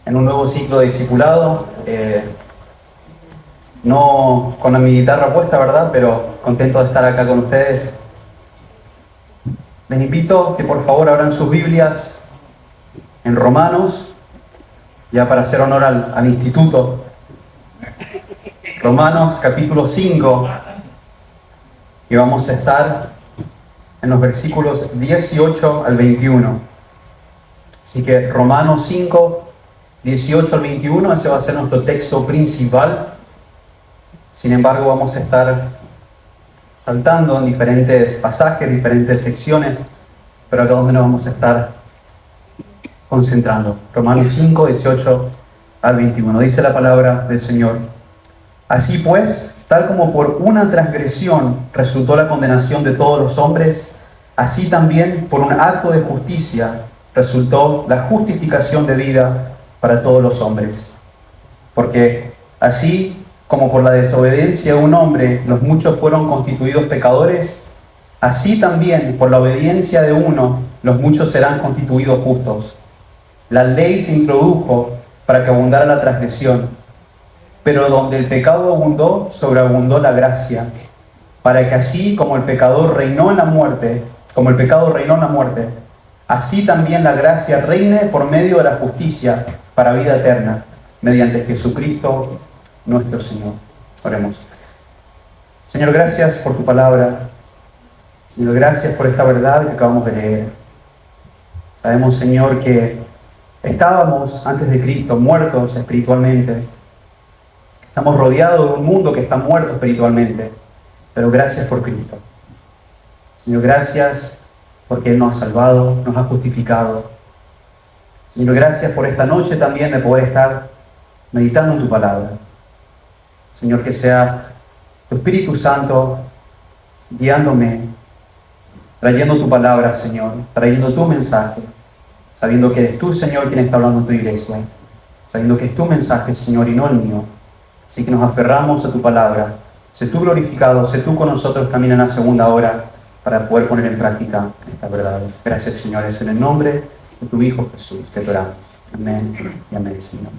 en un nuevo ciclo de discipulado, no con mi guitarra puesta, ¿verdad? Pero contento de estar acá con ustedes. Les invito que por favor abran sus Biblias en Romanos, ya para hacer honor al instituto. Romanos capítulo 5, y vamos a estar en los versículos 18 al 21. Así que Romanos 5, 18 al 21, ese va a ser nuestro texto principal. Sin embargo, vamos a estar saltando en diferentes pasajes, diferentes secciones, pero acá donde nos vamos a estar concentrando. Romanos 5, 18 al 21. Dice la palabra del Señor: Así pues, tal como por una transgresión resultó la condenación de todos los hombres, así también por un acto de justicia resultó la justificación de vida para todos los hombres. Porque así como por la desobediencia de un hombre los muchos fueron constituidos pecadores, así también por la obediencia de uno los muchos serán constituidos justos. La ley se introdujo para que abundara la transgresión, pero donde el pecado abundó, sobreabundó la gracia, para que así como el pecado reinó en la muerte, así también la gracia reine por medio de la justicia para vida eterna, mediante Jesucristo nuestro Señor. Oremos. Señor, gracias por tu palabra. Señor, gracias por esta verdad que acabamos de leer. Sabemos, Señor, que estábamos antes de Cristo muertos espiritualmente. Estamos rodeados de un mundo que está muerto espiritualmente, pero gracias por Cristo. Señor, gracias porque Él nos ha salvado, nos ha justificado. Señor, gracias por esta noche también de poder estar meditando en tu palabra. Señor, que sea tu Espíritu Santo guiándome, trayendo tu palabra, Señor, trayendo tu mensaje, sabiendo que eres tú, Señor, quien está hablando en tu iglesia, sabiendo que es tu mensaje, Señor, y no el mío. Así que nos aferramos a tu palabra. Sé tú glorificado, sé tú con nosotros también en la segunda hora para poder poner en práctica estas verdades. Gracias, Señor, es en el nombre de tu Hijo Jesús que te oramos. Amén y amén, Señor.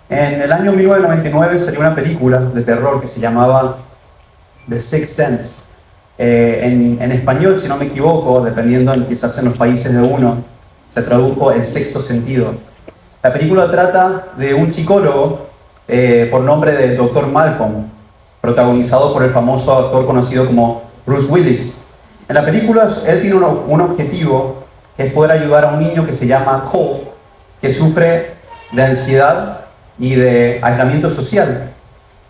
En el año 1999 salió una película de terror que se llamaba The Sixth Sense. En español, si no me equivoco, dependiendo quizás en los países de uno, se tradujo El Sexto Sentido. La película trata de un psicólogo por nombre de Dr. Malcolm, protagonizado por el famoso actor conocido como Bruce Willis. En la película él tiene un objetivo, que es poder ayudar a un niño que se llama Cole, que sufre de ansiedad y de aislamiento social.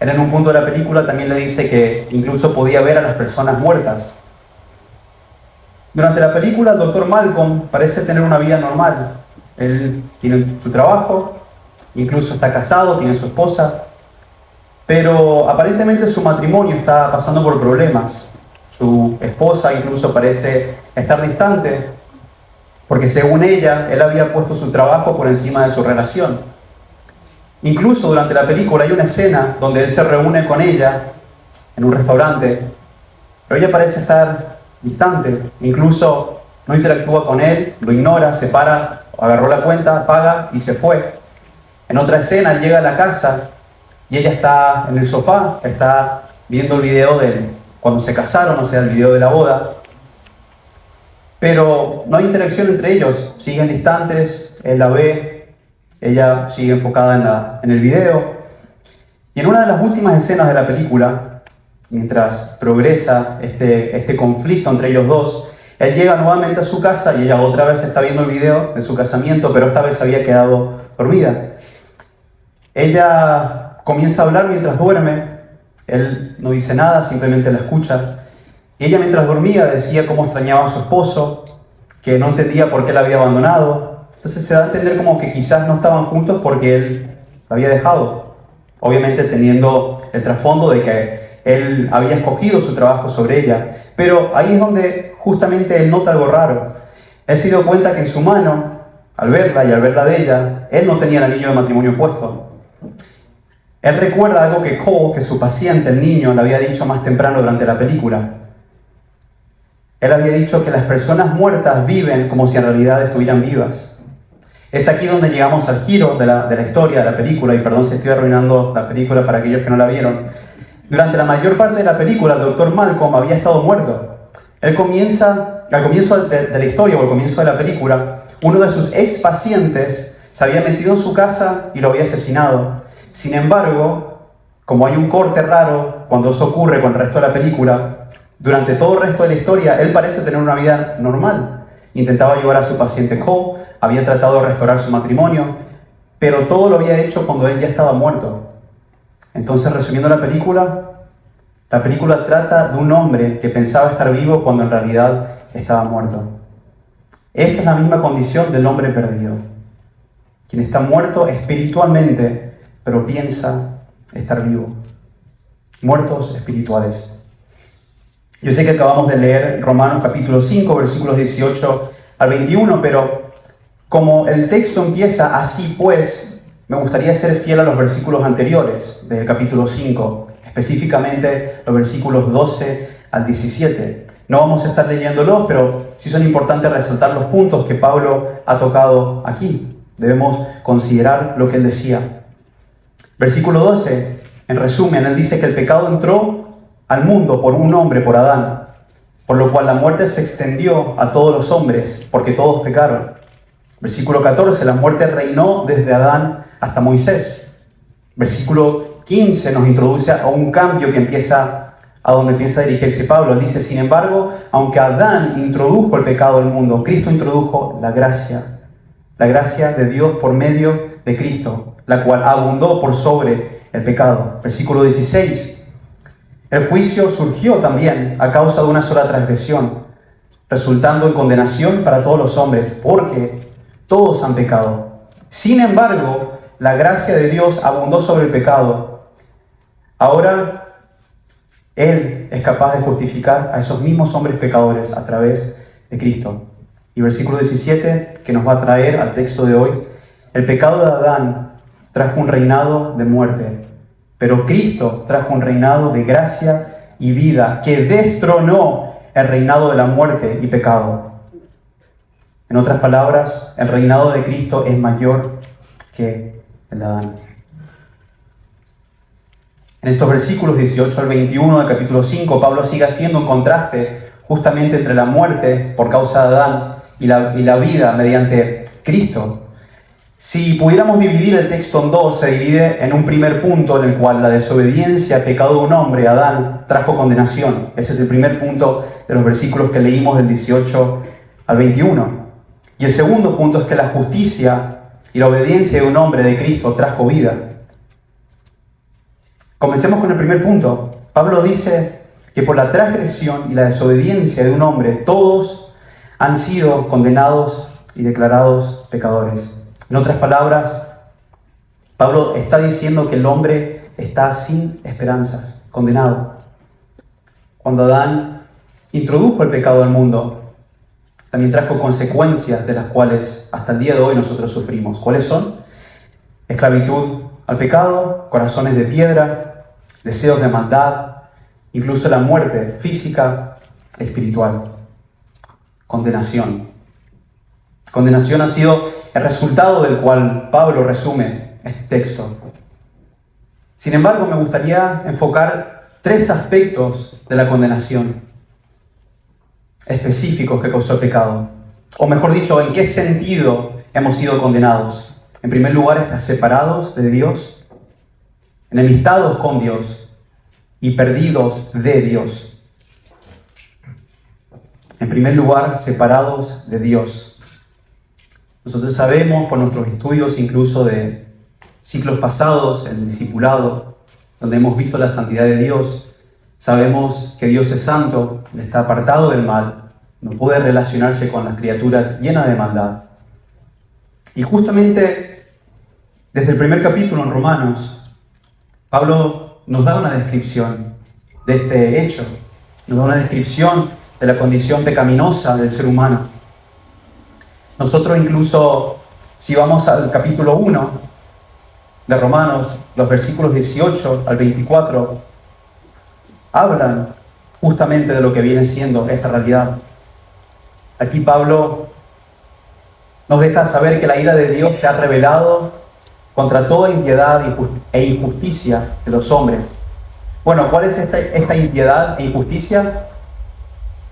Él en un punto de la película también le dice que incluso podía ver a las personas muertas. Durante la película, el Dr. Malcolm parece tener una vida normal. Él tiene su trabajo, incluso está casado, tiene su esposa, pero aparentemente su matrimonio está pasando por problemas. Su esposa incluso parece estar distante, porque según ella, él había puesto su trabajo por encima de su relación. Incluso durante la película hay una escena donde él se reúne con ella en un restaurante, pero ella parece estar distante, incluso no interactúa con él, lo ignora, se para, agarró la cuenta, paga y se fue. En otra escena él llega a la casa y ella está en el sofá, está viendo el video de cuando se casaron, o sea, el video de la boda. Pero no hay interacción entre ellos, siguen distantes, él la ve, ella sigue enfocada en el video. Y en una de las últimas escenas de la película, mientras progresa este conflicto entre ellos dos, él llega nuevamente a su casa y ella otra vez está viendo el video de su casamiento, pero esta vez había quedado dormida. Ella comienza a hablar mientras duerme, él no dice nada, simplemente la escucha. Y ella mientras dormía decía cómo extrañaba a su esposo, que no entendía por qué la había abandonado. Entonces se da a entender como que quizás no estaban juntos porque él la había dejado. Obviamente teniendo el trasfondo de que él había escogido su trabajo sobre ella. Pero ahí es donde justamente él nota algo raro. Él se dio cuenta que en su mano, al verla y al verla de ella, él no tenía el anillo de matrimonio puesto. Él recuerda algo que Cole, que su paciente, el niño, le había dicho más temprano durante la película. Él había dicho que las personas muertas viven como si en realidad estuvieran vivas. Es aquí donde llegamos al giro de la historia, de la película, y perdón si estoy arruinando la película para aquellos que no la vieron. Durante la mayor parte de la película, el Dr. Malcolm había estado muerto. Al comienzo de la historia o al comienzo de la película, uno de sus ex pacientes se había metido en su casa y lo había asesinado. Sin embargo, como hay un corte raro cuando eso ocurre con el resto de la película, durante todo el resto de la historia, él parece tener una vida normal. Intentaba ayudar a su paciente Cole, había tratado de restaurar su matrimonio, pero todo lo había hecho cuando él ya estaba muerto. Entonces, resumiendo la película trata de un hombre que pensaba estar vivo cuando en realidad estaba muerto. Esa es la misma condición del hombre perdido, quien está muerto espiritualmente, pero piensa estar vivo. Muertos espirituales. Yo sé que acabamos de leer Romanos capítulo 5, versículos 18 al 21, pero como el texto empieza así pues, me gustaría ser fiel a los versículos anteriores del capítulo 5, específicamente los versículos 12 al 17. No vamos a estar leyéndolos, pero sí son importantes resaltar los puntos que Pablo ha tocado aquí. Debemos considerar lo que él decía. Versículo 12, en resumen, él dice que el pecado entró al mundo por un hombre, por Adán, por lo cual la muerte se extendió a todos los hombres, porque todos pecaron. Versículo 14, la muerte reinó desde Adán hasta Moisés. Versículo 15 nos introduce a un cambio que empieza a donde empieza a dirigirse Pablo. Él dice, sin embargo, aunque Adán introdujo el pecado al mundo, Cristo introdujo la gracia de Dios por medio de Cristo, la cual abundó por sobre el pecado. Versículo 16, el juicio surgió también a causa de una sola transgresión, resultando en condenación para todos los hombres, porque todos han pecado. Sin embargo, la gracia de Dios abundó sobre el pecado. Ahora, Él es capaz de justificar a esos mismos hombres pecadores a través de Cristo. Y versículo 17, que nos va a traer al texto de hoy, el pecado de Adán trajo un reinado de muerte, pero Cristo trajo un reinado de gracia y vida que destronó el reinado de la muerte y pecado. En otras palabras, el reinado de Cristo es mayor que el de Adán. En estos versículos 18 al 21 del capítulo 5, Pablo sigue haciendo un contraste justamente entre la muerte por causa de Adán y la vida mediante Cristo. Si pudiéramos dividir el texto en dos, se divide en un primer punto en el cual la desobediencia al pecado de un hombre, Adán, trajo condenación. Ese es el primer punto de los versículos que leímos del 18 al 21. Y el segundo punto es que la justicia y la obediencia de un hombre de Cristo trajo vida. Comencemos con el primer punto. Pablo dice que por la transgresión y la desobediencia de un hombre, todos han sido condenados y declarados pecadores. En otras palabras, Pablo está diciendo que el hombre está sin esperanzas, condenado. Cuando Adán introdujo el pecado al mundo, también trajo consecuencias de las cuales hasta el día de hoy nosotros sufrimos. ¿Cuáles son? Esclavitud al pecado, corazones de piedra, deseos de maldad, incluso la muerte física e espiritual. Condenación. Condenación ha sido el resultado del cual Pablo resume este texto. Sin embargo, me gustaría enfocar tres aspectos de la condenación específicos que causó el pecado. O mejor dicho, en qué sentido hemos sido condenados. En primer lugar, estar separados de Dios, enemistados con Dios y perdidos de Dios. En primer lugar, separados de Dios. Nosotros sabemos por nuestros estudios, incluso de ciclos pasados, el discipulado, donde hemos visto la santidad de Dios, sabemos que Dios es santo, está apartado del mal, no puede relacionarse con las criaturas llenas de maldad. Y justamente desde el primer capítulo en Romanos, Pablo nos da una descripción de este hecho, nos da una descripción de la condición pecaminosa del ser humano. Nosotros incluso, si vamos al capítulo 1 de Romanos, los versículos 18 al 24, hablan justamente de lo que viene siendo esta realidad. Aquí Pablo nos deja saber que la ira de Dios se ha revelado contra toda impiedad e injusticia de los hombres. Bueno, ¿cuál es esta impiedad e injusticia?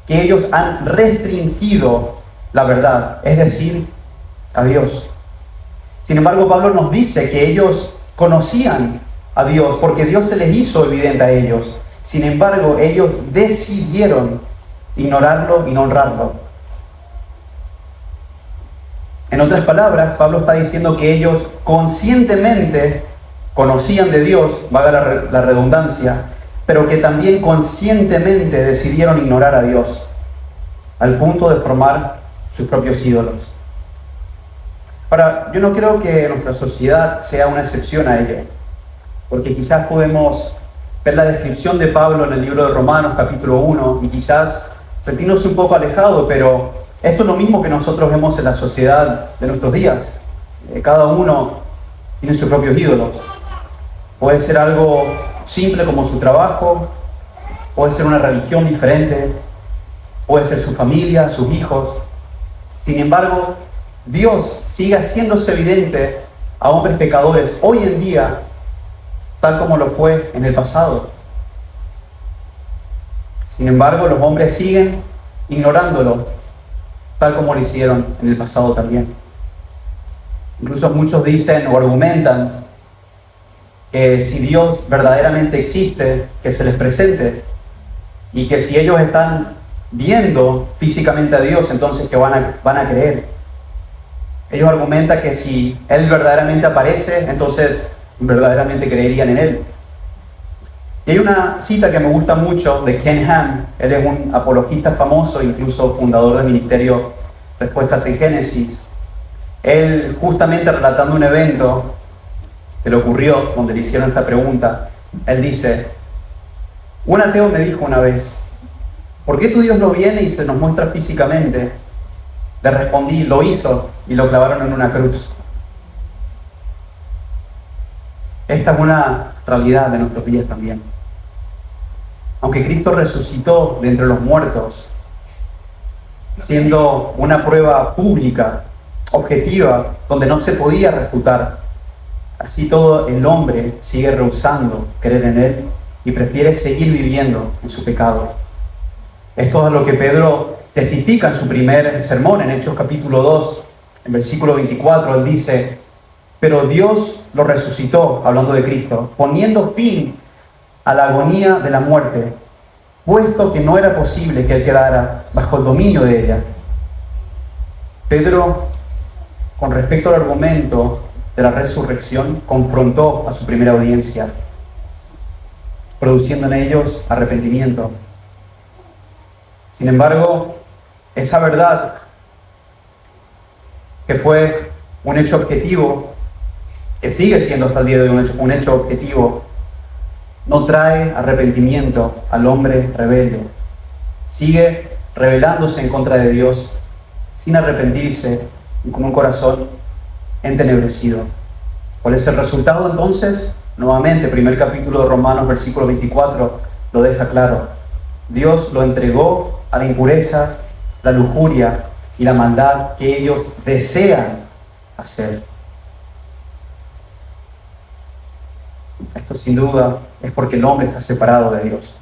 Que ellos han restringido la verdad, es decir, a Dios. Sin embargo, Pablo nos dice que ellos conocían a Dios porque Dios se les hizo evidente a ellos. Sin embargo, ellos decidieron ignorarlo y no honrarlo. En otras palabras, Pablo está diciendo que ellos conscientemente conocían de Dios, valga la redundancia, pero que también conscientemente decidieron ignorar a Dios, al punto de formar sus propios ídolos. Ahora, yo no creo que nuestra sociedad sea una excepción a ello, porque quizás podemos ver la descripción de Pablo en el libro de Romanos, capítulo 1, y quizás sentirnos un poco alejados, pero esto es lo mismo que nosotros vemos en la sociedad de nuestros días. Cada uno tiene sus propios ídolos. Puede ser algo simple como su trabajo, puede ser una religión diferente, puede ser su familia, sus hijos. Sin embargo, Dios sigue haciéndose evidente a hombres pecadores hoy en día, tal como lo fue en el pasado. Sin embargo, los hombres siguen ignorándolo, tal como lo hicieron en el pasado también. Incluso muchos dicen o argumentan que si Dios verdaderamente existe, que se les presente, y que si ellos están viendo físicamente a Dios, entonces que van a creer. Ellos argumentan que si Él verdaderamente aparece, entonces verdaderamente creerían en Él. Y hay una cita que me gusta mucho de Ken Ham. Él es un apologista famoso, incluso fundador del ministerio Respuestas en Génesis. Él, justamente relatando un evento que le ocurrió, donde le hicieron esta pregunta, él dice: un ateo me dijo una vez, ¿por qué tu Dios no viene y se nos muestra físicamente? Le respondí: lo hizo y lo clavaron en una cruz. Esta es una realidad de nuestros días también. Aunque Cristo resucitó de entre los muertos, siendo una prueba pública, objetiva, donde no se podía refutar, así todo el hombre sigue rehusando creer en Él y prefiere seguir viviendo en su pecado. Esto es lo que Pedro testifica en su primer sermón, en Hechos capítulo 2, en versículo 24. Él dice: pero Dios lo resucitó, hablando de Cristo, poniendo fin a la agonía de la muerte, puesto que no era posible que Él quedara bajo el dominio de ella. Pedro, con respecto al argumento de la resurrección, confrontó a su primera audiencia, produciendo en ellos arrepentimiento. Sin embargo, esa verdad, que fue un hecho objetivo, que sigue siendo hasta el día de hoy un hecho objetivo, no trae arrepentimiento al hombre rebelde. Sigue rebelándose en contra de Dios, sin arrepentirse y con un corazón entenebrecido. ¿Cuál es el resultado entonces? Nuevamente, primer capítulo de Romanos, versículo 24, lo deja claro. Dios lo entregó a la impureza, la lujuria y la maldad que ellos desean hacer. Esto sin duda es porque el hombre está separado de Dios.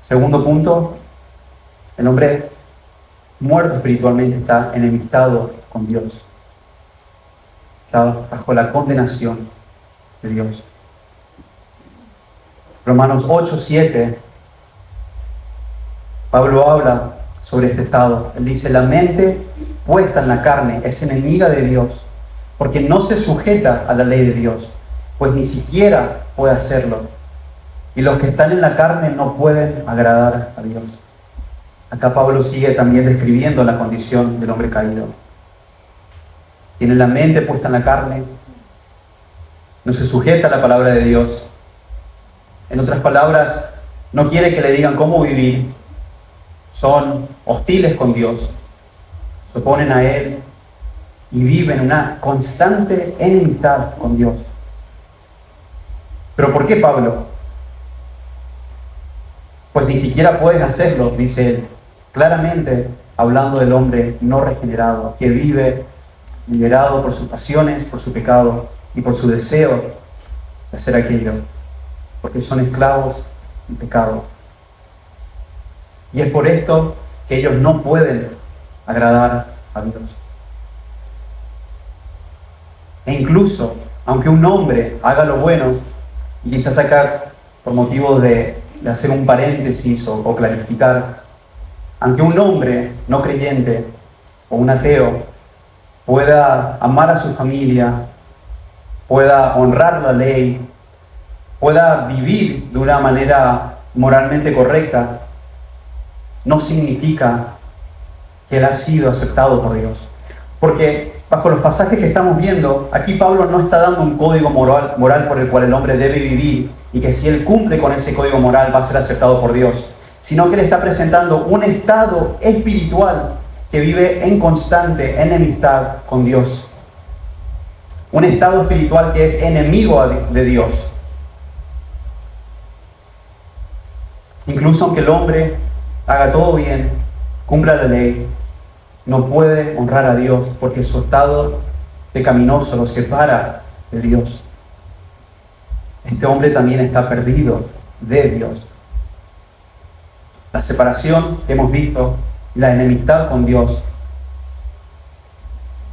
Segundo punto, el hombre muerto espiritualmente está enemistado con Dios. Está bajo la condenación de Dios. Romanos 8:7, Pablo habla sobre este estado. Él dice: la mente puesta en la carne es enemiga de Dios, porque no se sujeta a la ley de Dios, pues ni siquiera puede hacerlo. Y los que están en la carne no pueden agradar a Dios. Acá Pablo sigue también describiendo la condición del hombre caído. Tiene la mente puesta en la carne, no se sujeta a la palabra de Dios. En otras palabras, no quiere que le digan cómo vivir. Son hostiles con Dios, se oponen a Él y viven una constante enemistad con Dios. ¿Pero por qué, Pablo? Pues ni siquiera puedes hacerlo, dice él. Claramente hablando del hombre no regenerado, que vive liderado por sus pasiones, por su pecado y por su deseo de hacer aquello, porque son esclavos del pecado. Y es por esto que ellos no pueden agradar a Dios. E incluso, aunque un hombre haga lo bueno, y quizás acá por motivo de hacer un paréntesis o clarificar, aunque un hombre no creyente o un ateo pueda amar a su familia, pueda honrar la ley, pueda vivir de una manera moralmente correcta, no significa que él ha sido aceptado por Dios. Porque bajo los pasajes que estamos viendo, aquí Pablo no está dando un código moral por el cual el hombre debe vivir y que si él cumple con ese código moral va a ser aceptado por Dios, sino que él está presentando un estado espiritual que vive en constante enemistad con Dios. Un estado espiritual que es enemigo de Dios. Incluso aunque el hombre haga todo bien, cumpla la ley, no puede honrar a Dios porque su estado pecaminoso lo separa de Dios. Este hombre también está perdido de Dios. La separación que hemos visto, la enemistad con Dios,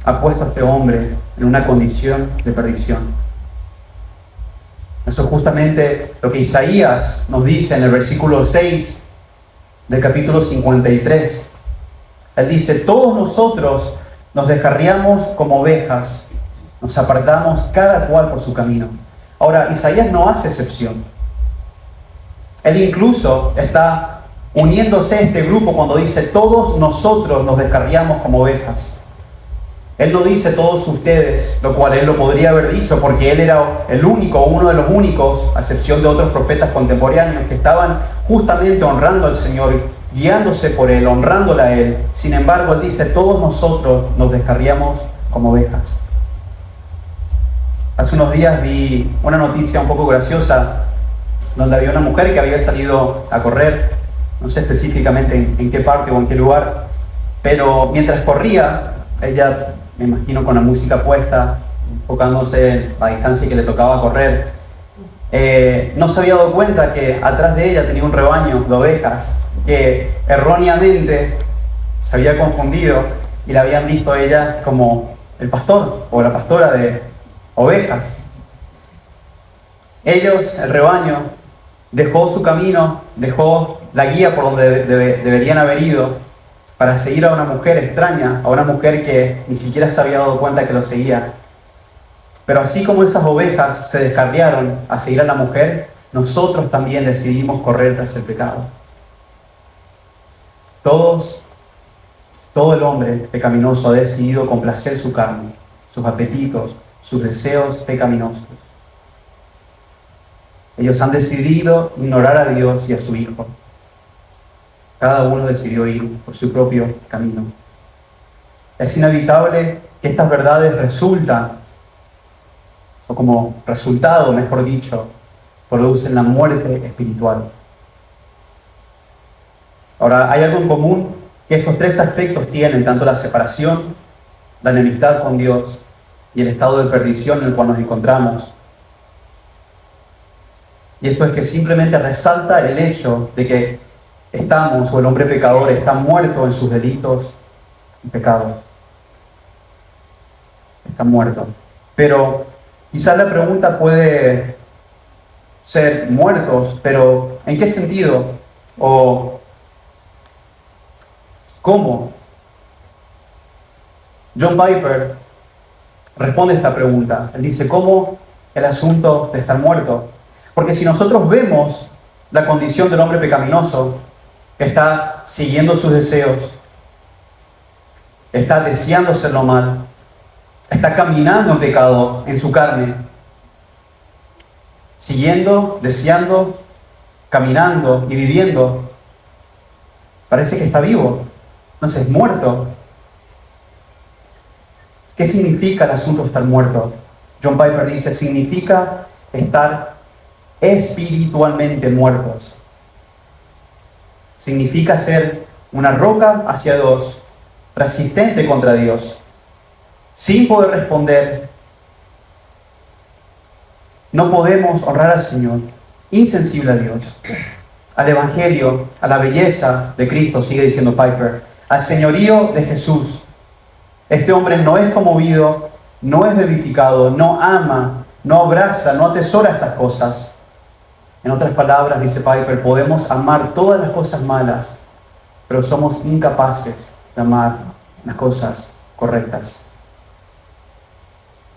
ha puesto a este hombre en una condición de perdición. Eso es justamente lo que Isaías nos dice en el versículo 6 del capítulo 53. Él dice: todos nosotros nos descarriamos como ovejas, nos apartamos cada cual por su camino. Ahora, Isaías no hace excepción. Él incluso está uniéndose a este grupo cuando dice: todos nosotros nos descarriamos como ovejas. Él no dice todos ustedes, lo cual él lo podría haber dicho porque él era el único, uno de los únicos, a excepción de otros profetas contemporáneos que estaban justamente honrando al Señor, guiándose por él, honrándola a él. Sin embargo, él dice: todos nosotros nos descarriamos como ovejas. Hace unos días vi una noticia un poco graciosa donde había una mujer que había salido a correr, no sé específicamente en qué parte o en qué lugar, pero mientras corría, ella, me imagino con la música puesta, enfocándose en la distancia que le tocaba correr, no se había dado cuenta que atrás de ella tenía un rebaño de ovejas que erróneamente se había confundido y la habían visto a ella como el pastor o la pastora de ovejas. Ellos, el rebaño, dejó su camino, dejó la guía por donde deberían haber ido para seguir a una mujer extraña, a una mujer que ni siquiera se había dado cuenta que lo seguía. Pero así como esas ovejas se descarriaron a seguir a la mujer, nosotros también decidimos correr tras el pecado. Todo el hombre pecaminoso ha decidido complacer su carne, sus apetitos, sus deseos pecaminosos. Ellos han decidido ignorar a Dios y a su Hijo. Cada uno decidió ir por su propio camino. Es inevitable que estas verdades resultan, o como resultado, mejor dicho, producen la muerte espiritual. Ahora, hay algo en común que estos tres aspectos tienen, tanto la separación, la enemistad con Dios y el estado de perdición en el cual nos encontramos. Y esto es que simplemente resalta el hecho de que estamos, o el hombre pecador está muerto en sus delitos y pecados. Está muerto. Pero quizás la pregunta puede ser: muertos, pero ¿en qué sentido? ¿O cómo? John Piper responde a esta pregunta. Él dice: ¿cómo el asunto de estar muerto? Porque si nosotros vemos la condición del hombre pecaminoso, está siguiendo sus deseos, está deseando hacer lo mal, está caminando en pecado en su carne, siguiendo, deseando, caminando y viviendo. Parece que está vivo, entonces es muerto. ¿Qué significa el asunto de estar muerto? John Piper dice: significa estar espiritualmente muertos. Significa ser una roca hacia Dios resistente contra Dios, sin poder responder, no podemos honrar al Señor, insensible a Dios, al Evangelio, a la belleza de Cristo, sigue diciendo Piper, al señorío de Jesús. Este hombre no es conmovido, no es vivificado, no ama, no abraza, no atesora estas cosas. En otras palabras, dice Piper, podemos amar todas las cosas malas, pero somos incapaces de amar las cosas correctas.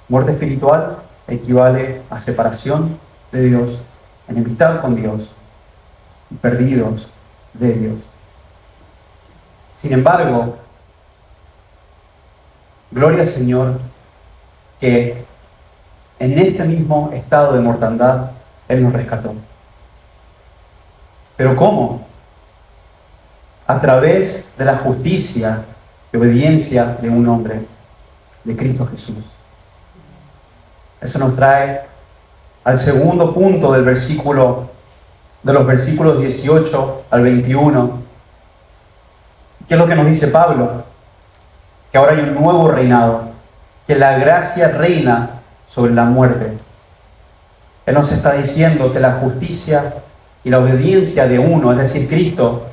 Muerte espiritual equivale a separación de Dios, enemistad con Dios, y perdidos de Dios. Sin embargo, gloria al Señor que en este mismo estado de mortandad Él nos rescató. ¿Pero cómo? A través de la justicia y obediencia de un hombre, de Cristo Jesús. Eso nos trae al segundo punto del versículo, de los versículos 18 al 21. ¿Qué es lo que nos dice Pablo? Que ahora hay un nuevo reinado, que la gracia reina sobre la muerte. Él nos está diciendo que la justicia y la obediencia de uno, es decir, Cristo,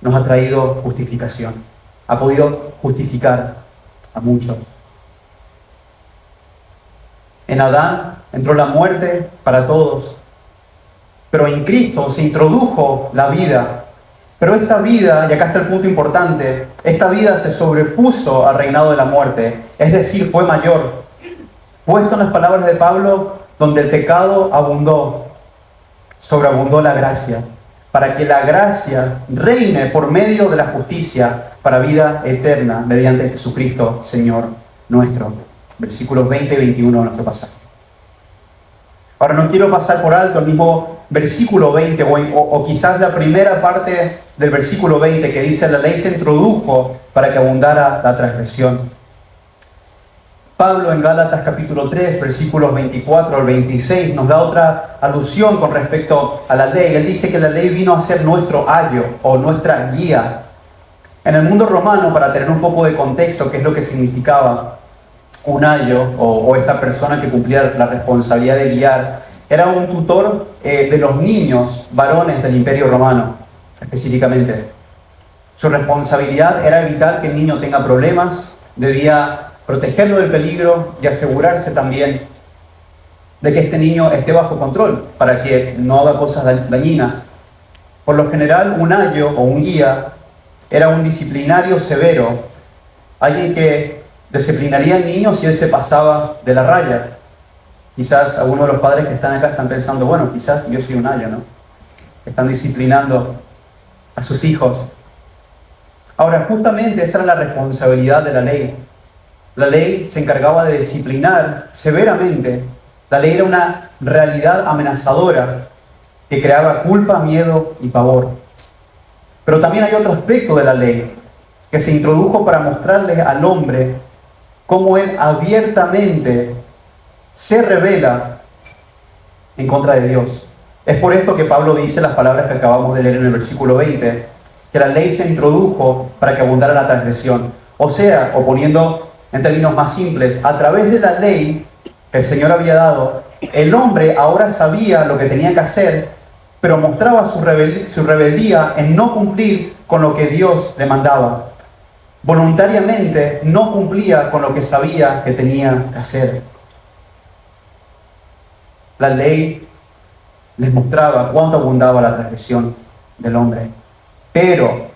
nos ha traído justificación. Ha podido justificar a muchos. En Adán entró la muerte para todos, pero en Cristo se introdujo la vida. Pero esta vida, y acá está el punto importante, esta vida se sobrepuso al reinado de la muerte, es decir, fue mayor. Puesto en las palabras de Pablo, donde el pecado abundó, sobreabundó la gracia, para que la gracia reine por medio de la justicia para vida eterna, mediante Jesucristo, Señor nuestro. Versículos 20 y 21 de nuestro pasaje. Ahora no quiero pasar por alto el mismo versículo 20 o quizás la primera parte del versículo 20 que dice: la ley se introdujo para que abundara la transgresión. Pablo en Gálatas capítulo 3, versículos 24 al 26 nos da otra alusión con respecto a la ley. Él dice que la ley vino a ser nuestro ayo o nuestra guía. En el mundo romano, para tener un poco de contexto, qué es lo que significaba un ayo o esta persona que cumplía la responsabilidad de guiar, era un tutor de los niños varones del Imperio Romano, específicamente. Su responsabilidad era evitar que el niño tenga problemas, debía protegerlo del peligro y asegurarse también de que este niño esté bajo control para que no haga cosas dañinas. Por lo general, un ayo o un guía era un disciplinario severo, alguien que disciplinaría al niño si él se pasaba de la raya. Quizás algunos de los padres que están acá están pensando, bueno, quizás yo soy un ayo, ¿no? Están disciplinando a sus hijos. Ahora, justamente esa era la responsabilidad de la ley. La ley se encargaba de disciplinar severamente. La ley era una realidad amenazadora que creaba culpa, miedo y pavor. Pero también hay otro aspecto de la ley que se introdujo para mostrarle al hombre cómo él abiertamente se revela en contra de Dios. Es por esto que Pablo dice las palabras que acabamos de leer en el versículo 20, que la ley se introdujo para que abundara la transgresión. O sea, o poniendo en términos más simples, a través de la ley que el Señor había dado, el hombre ahora sabía lo que tenía que hacer, pero mostraba su rebeldía en no cumplir con lo que Dios le mandaba. Voluntariamente no cumplía con lo que sabía que tenía que hacer. La ley les mostraba cuánto abundaba la transgresión del hombre. Pero,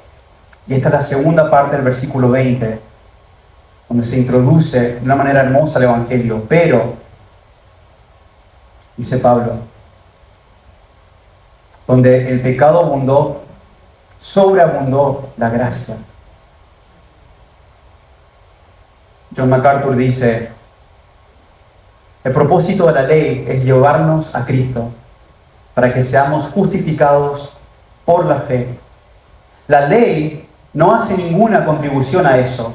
y esta es la segunda parte del versículo 20, donde se introduce de una manera hermosa el Evangelio, pero, dice Pablo, donde el pecado abundó, sobreabundó la gracia. John MacArthur dice: el propósito de la ley es llevarnos a Cristo para que seamos justificados por la fe. La ley no hace ninguna contribución a eso.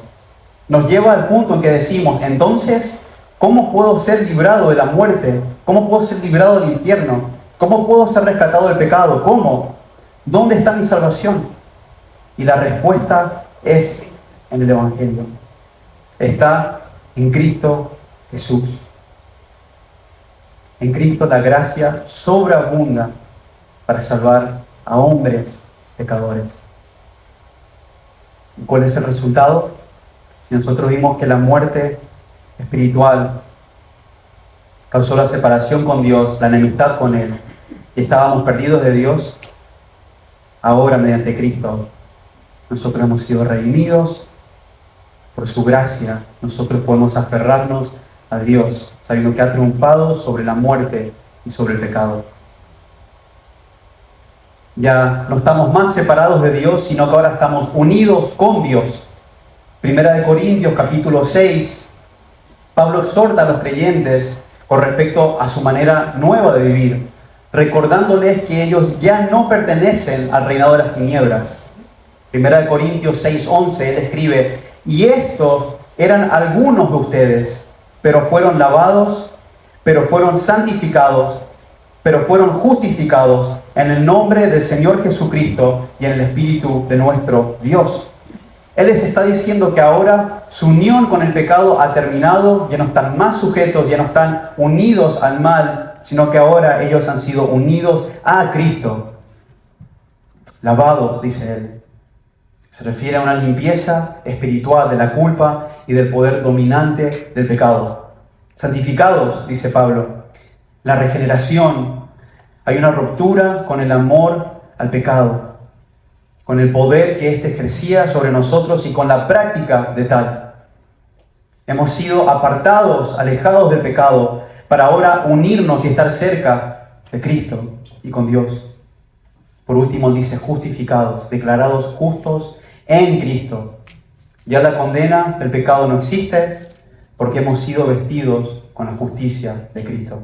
Nos lleva al punto en que decimos, entonces, ¿cómo puedo ser librado de la muerte? ¿Cómo puedo ser librado del infierno? ¿Cómo puedo ser rescatado del pecado? ¿Cómo? ¿Dónde está mi salvación? Y la respuesta es en el Evangelio. Está en Cristo Jesús. En Cristo la gracia sobreabunda para salvar a hombres pecadores. ¿Y cuál es el resultado? Si nosotros vimos que la muerte espiritual causó la separación con Dios, la enemistad con Él, y estábamos perdidos de Dios, ahora mediante Cristo nosotros hemos sido redimidos. Por su gracia nosotros podemos aferrarnos a Dios, sabiendo que ha triunfado sobre la muerte y sobre el pecado. Ya no estamos más separados de Dios, sino que ahora estamos unidos con Dios. Primera de Corintios capítulo 6, Pablo exhorta a los creyentes con respecto a su manera nueva de vivir, recordándoles que ellos ya no pertenecen al reinado de las tinieblas. Primera de Corintios 6:11, él escribe: y estos eran algunos de ustedes, pero fueron lavados, pero fueron santificados, pero fueron justificados en el nombre del Señor Jesucristo y en el Espíritu de nuestro Dios. Él les está diciendo que ahora su unión con el pecado ha terminado, ya no están más sujetos, ya no están unidos al mal, sino que ahora ellos han sido unidos a Cristo. Lavados, dice él. Se refiere a una limpieza espiritual de la culpa y del poder dominante del pecado. Santificados, dice Pablo. La regeneración. Hay una ruptura con el amor al pecado, con el poder que éste ejercía sobre nosotros y con la práctica de tal. Hemos sido apartados, alejados del pecado, para ahora unirnos y estar cerca de Cristo y con Dios. Por último, dice justificados, declarados justos en Cristo. Ya la condena del pecado no existe porque hemos sido vestidos con la justicia de Cristo.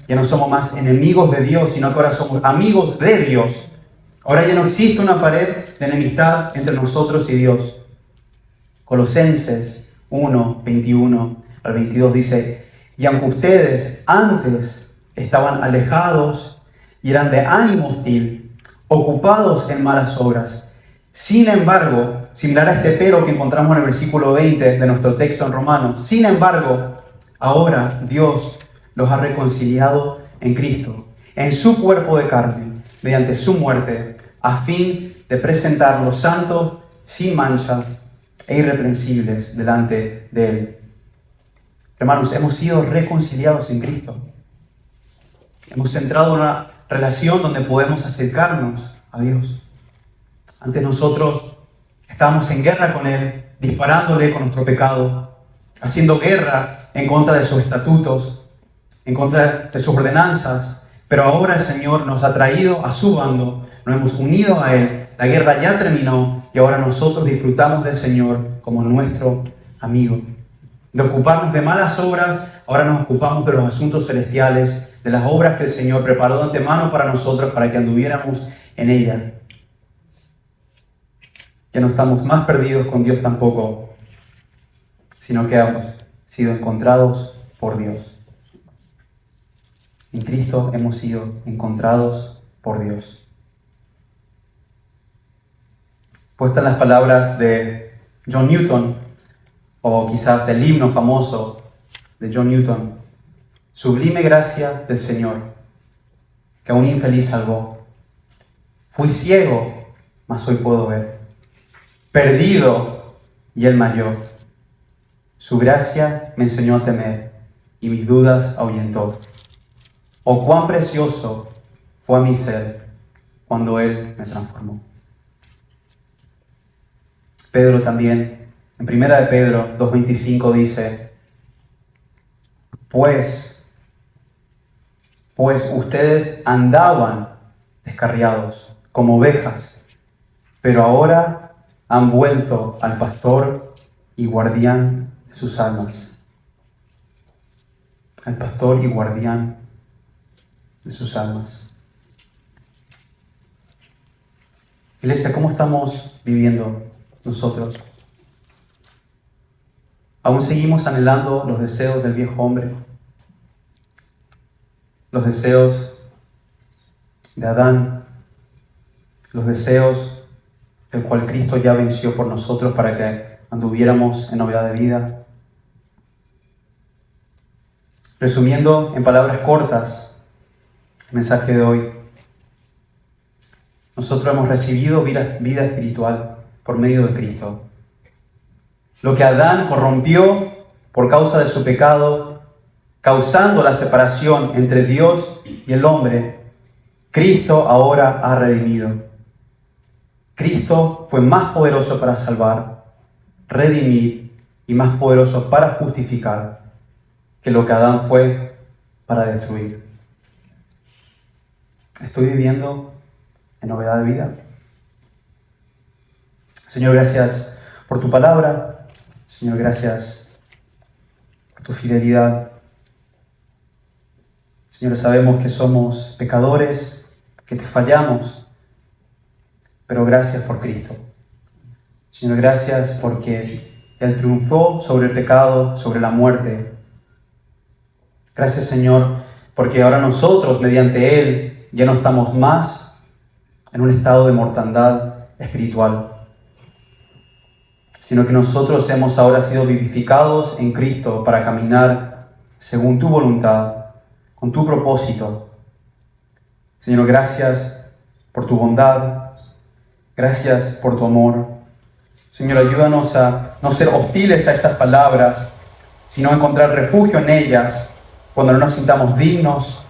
Ya no somos más enemigos de Dios, sino que ahora somos amigos de Dios. Ahora ya no existe una pared de enemistad entre nosotros y Dios. Colosenses 1, 21 al 22 dice: y aunque ustedes antes estaban alejados y eran de ánimo hostil, ocupados en malas obras, sin embargo, similar a este pero que encontramos en el versículo 20 de nuestro texto en Romanos, sin embargo, ahora Dios los ha reconciliado en Cristo, en su cuerpo de carne, mediante su muerte, a fin de presentarlos santos, sin mancha e irreprensibles delante de Él. Hermanos, hemos sido reconciliados en Cristo. Hemos entrado en una relación donde podemos acercarnos a Dios. Antes nosotros estábamos en guerra con Él, disparándole con nuestro pecado, haciendo guerra en contra de sus estatutos, en contra de sus ordenanzas, pero ahora el Señor nos ha traído a su bando, nos hemos unido a Él, la guerra ya terminó y ahora nosotros disfrutamos del Señor como nuestro amigo. De ocuparnos de malas obras, ahora nos ocupamos de los asuntos celestiales, de las obras que el Señor preparó de antemano para nosotros, para que anduviéramos en ellas. Ya no estamos más perdidos con Dios tampoco, sino que hemos sido encontrados por Dios. En Cristo hemos sido encontrados por Dios. Puestas las palabras de John Newton, o quizás el himno famoso de John Newton: sublime gracia del Señor, que a un infeliz salvó. Fui ciego, mas hoy puedo ver. Perdido, y Él me halló. Su gracia me enseñó a temer, y mis dudas ahuyentó. Oh, cuán precioso fue a mi ser cuando Él me transformó. Pedro también, en 1 de Pedro 2:25 dice: Pues ustedes andaban descarriados como ovejas, pero ahora han vuelto al pastor y guardián de sus almas. Al pastor y guardián de sus almas. Iglesia, ¿cómo estamos viviendo nosotros? ¿Aún seguimos anhelando los deseos del viejo hombre? Los deseos de Adán, los deseos el cual Cristo ya venció por nosotros para que anduviéramos en novedad de vida. Resumiendo en palabras cortas el mensaje de hoy, nosotros hemos recibido vida espiritual por medio de Cristo. Lo que Adán corrompió por causa de su pecado, causando la separación entre Dios y el hombre, Cristo ahora ha redimido. Cristo fue más poderoso para salvar, redimir y más poderoso para justificar que lo que Adán fue para destruir. Estoy viviendo en novedad de vida. Señor, gracias por tu palabra. Señor, gracias por tu fidelidad. Señor, sabemos que somos pecadores, que te fallamos, pero gracias por Cristo. Señor, gracias porque Él triunfó sobre el pecado, sobre la muerte. Gracias, Señor, porque ahora nosotros, mediante Él, ya no estamos más en un estado de mortandad espiritual, sino que nosotros hemos ahora sido vivificados en Cristo para caminar según tu voluntad, con tu propósito. Señor, gracias por tu bondad, gracias por tu amor. Señor, ayúdanos a no ser hostiles a estas palabras, sino a encontrar refugio en ellas cuando no nos sintamos dignos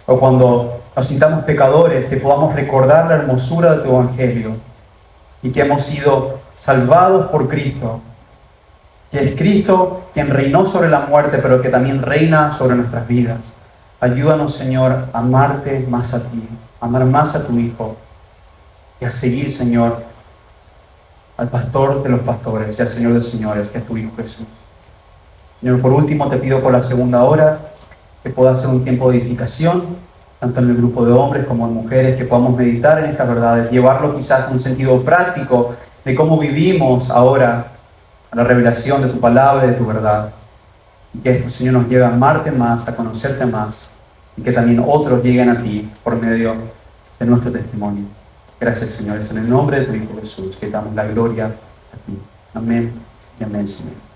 o cuando nos sintamos pecadores, que podamos recordar la hermosura de tu Evangelio y que hemos sido salvados por Cristo, que es Cristo quien reinó sobre la muerte, pero que también reina sobre nuestras vidas. Ayúdanos, Señor, a amarte más a ti, a amar más a tu Hijo y a seguir, Señor, al pastor de los pastores y al Señor de señores, que es tu Hijo Jesús. Señor, por último te pido por la segunda hora que pueda ser un tiempo de edificación, tanto en el grupo de hombres como en mujeres, que podamos meditar en estas verdades, llevarlo quizás a un sentido práctico de cómo vivimos ahora a la revelación de tu palabra y de tu verdad. Y que esto, Señor, nos lleve a amarte más, a conocerte más, y que también otros lleguen a ti por medio de nuestro testimonio. Gracias, Señor. Es en el nombre de tu Hijo Jesús que damos la gloria a ti. Amén y amén, Señor.